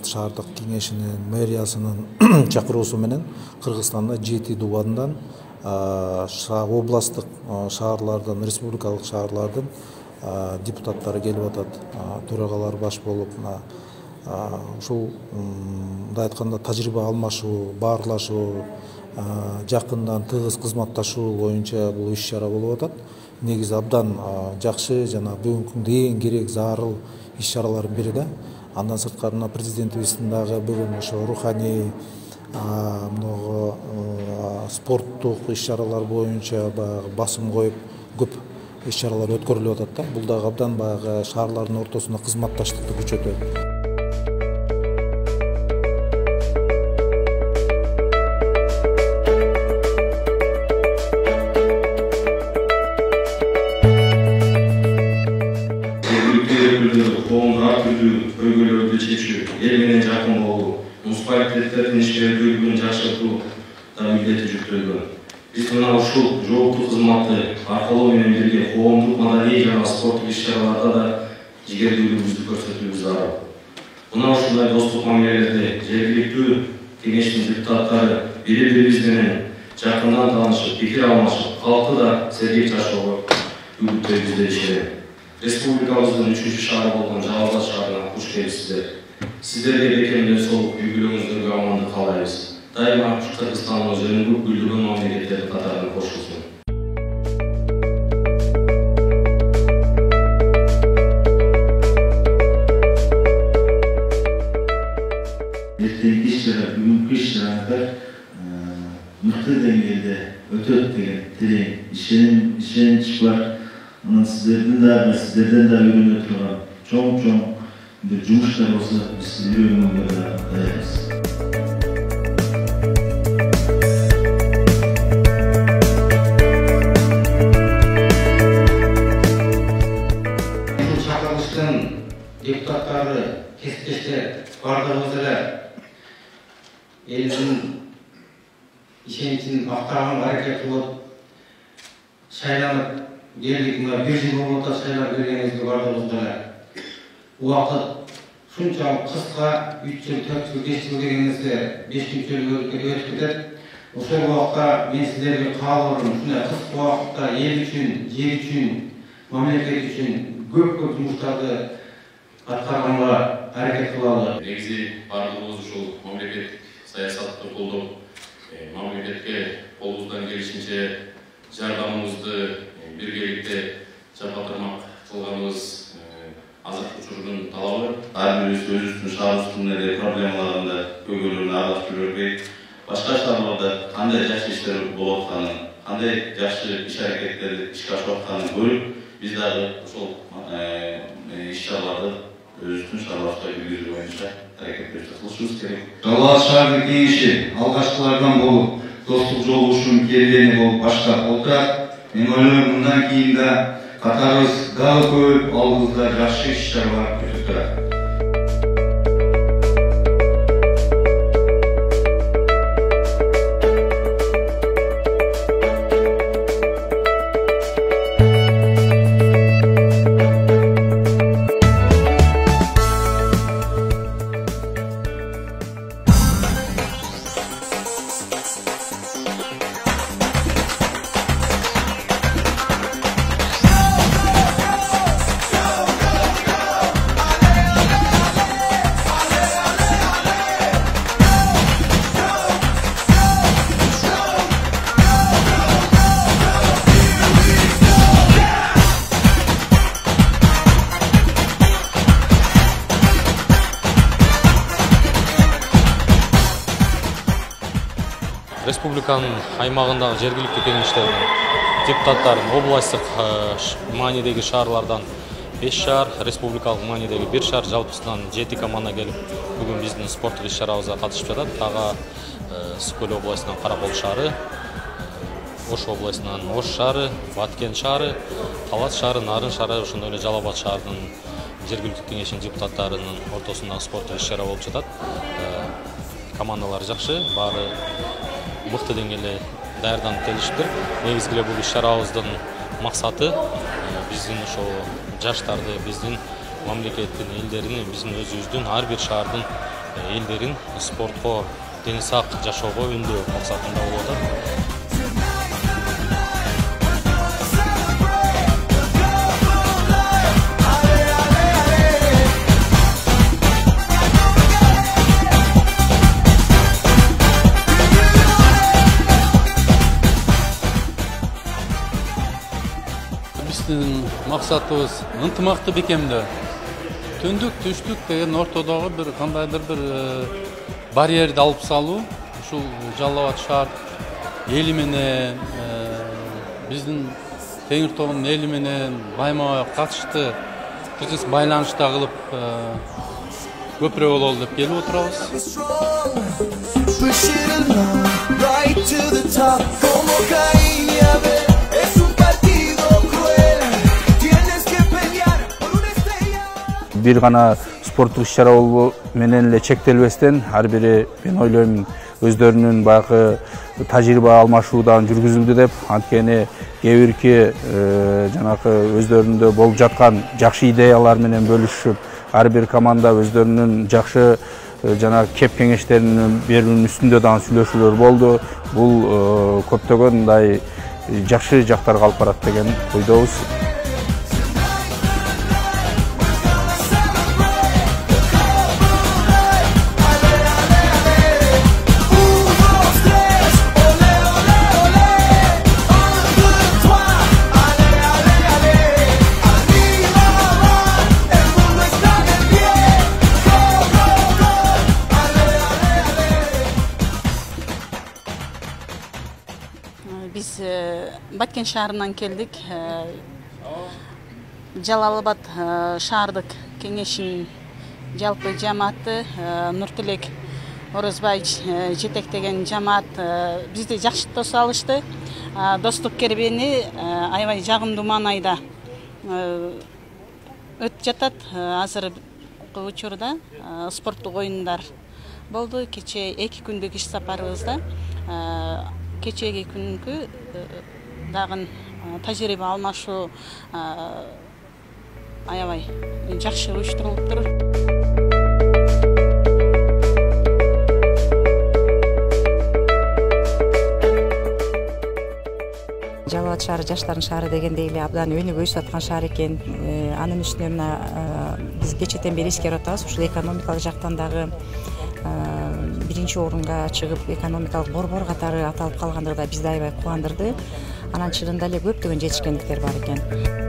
шаардык кеңешинин мэриясынын чакыруусу менен Кыргызстанда 7 дубандан областтык шаарлардан, республикалык шаарлардын депутаттары келип атат, төрагалар баш болуп, ушул мындай айтканда тажрыйба алмашуу, баарлашуу, жакындан тыгыз кызматташуу боюнча бул иш-чара болуп атат. Негизи абдан жакшы жана бүгүнкү күндө эң керек зарыл иш-чаралардын бири да. Андан сырткары президентибиздин дагы бүгүн ошо руханий спорттук иш-чаралар боюнча басым коюп көп иш-чаралар өткөрүлүп атат да. Бул дагы абдан баягы шаарлардын ортосунда кызматташтыкты күчөтөт. Көйгөлөрдү чечүү, эл менен жакын болуу, муниципалитеттердин ишкерлүүлүгүн жакшыртуу да милдети жүктөлгөн. Биз мына ушул жооптуу кызматты аркылуу менен бирге коомдук маданий жана спорттук иш-чараларда да жигердүүлүгүбүздү көрсөтүүбүз зарыл. Мына ушундай достук мамилелерде жергиликтүү кеңештин депутаттары бири-бирибиз менен жакындан таанышып, пикир алмашып, калкты да сергек жашоого үгүттөйбүз деп ишенем. Республикабыздын 3-чү шаары болгон Жалал Абад шаарына куш келипсиздер. Сиздерге бекемден сол үлгүлөрүңүздөргө амандык каалайбыз. Дайыма Кыргызстандын өнүгүп гүлдөгөн мамлекеттери катарына кошулсун. Эртеңки иш-чара, бүгүнкү иш-чарада мыкты деңгээлде өтөт деген терең ишенич бар. Сіздерден да үйрөнө турган чоң бир жумуштар болсо биз үйрөнгөнгө да даярбыз. Чакырылыштын депутаттары, кесиптештер бардыгыбыз эле элдин ишеничин актаган аракет кылып шайланып geldik, bir yıl olmadan şeyler görgenizde bardığımızda uakıt şunca kısa 3 yıl, 4 yıl, 5 yıl degenizde 5 gün çölü ötüp o şöyle vakta ben sizlerle kalıyorum. Şuna kısa vakta el üçün, yer üçün, memleket üçün köp жұмыштарды атқарганга hareket кылалы. Негизи бардыгыбыз ушул мамлекет саясатты колдоп, мамлекетке колубуздан келишинче жардамыбызды биргеликте жапатырмак кылганыбыз азыркы учурдун талабы. Ар бирибиз өзүбүздүн шаарыбыздын эле проблемаларында көйгөйлөрүн аралашып жүрбөй, башка шаарларда кандай жакшы иштер болуп атканын, кандай жакшы иш аракеттер ишке ашып атканын көрүп, биз дагы ошол иш-чараларды өзүбүздүн шаарыбызда жүргүзүү боюнча аракеттерди кылышыбыз керек. Жалал Абад шаардык кеңеши алгачкылардан болуп, достук жолугушуунун кердени болуп баштап отурат. Мен ойлойм, мындан кийин да катарыбыз дагы көбөйүп, алдыбызда жакшы иш-чаралар күтүп турат. Республиканын аймагындагы жергиликтүү кеңештердин депутаттарын областтык маанидеги шаарлардан 5 шаар, республикалык маанидеги 1 шаар, жалпысынан 7 команда келип, бүгүн биздин спорттук иш-чарабызга катышып жатат. Тага Ысык Көл областынан Каракол шаары, Ош областынан Ош шаары, Баткен шаары, Талас шаары, Нарын шаары, ошондой эле Жалал Абад шаарынын жергиликтүү кеңешинин депутаттарынын ортосунда спорттук иш-чара болуп жатат. Командалар жакшы, баары мыкты деңгээлде даярданып келишиптир. Негизги эле бул иш-чарабыздын максаты биздин ошо жаштарды, биздин мамлекеттин элдерин, биздин өзүбүздүн ар бир шаардын элдерин спортко дени сак жашоого үндөө максатында болуп атат. Биздин максатыбыз ынтымакты бекемдөө. Түндүк, түштүк деген ортодогу бир кандайдыр бир барьерди алып салуу. Ушул Жалал Абад шаар эли менен, биздин Теңир тобунун эли менен байма-бай катышты тыгыз байланышта кылып көпүрө бололу деп келип отурабыз. Бир гана спорттук иш-чара менен эле чектелбестен, ар бири мен ойлойм өздөрүнүн баягы тажрыйба алмашуудан жүргүзүлдү деп. Анткени кээ бирки жанагы өздөрүндө болуп жаткан жакшы идеялар менен бөлүшүп, ар бир команда өздөрүнүн жакшы жанагы кеп кеңештерин берүүнүн үстүндө дагы сүйлөшүүлөр болду. Бул көптөгөн мындай жакшы жактарга алып барат деген ойдобуз. Biz Баткен шаарынан келдик. Жалал Абад шаардык кеңешинин жалпы жамааты Нуртилек Орозбаевич жетектеген жамаат бизди жакшы тосуп алышты. Достук кербени аябай жагымдуу маанайда өтүп жатат. Азыркы учурда спорттук оюндар болду. Кече 2 күндүк иш сапарыбызда кечеги күнкү дагы тажрыйба алмашуу аябай жакшы уюштурулуптур. Жалал Абад шаары жаштардын шаары дегендей эле абдан өнүгүп өсүп аткан шаар экен. Анын үстүнө мына биз кечеден бери эскерип атабыз. Ушул экономикалык жактан дагы биринчи орунга чыгып экономикалык борбор катары аталып калгандыгы да бизди аябай кубандырды. Анан чынында эле көптөгөн жетишкендиктер бар экен.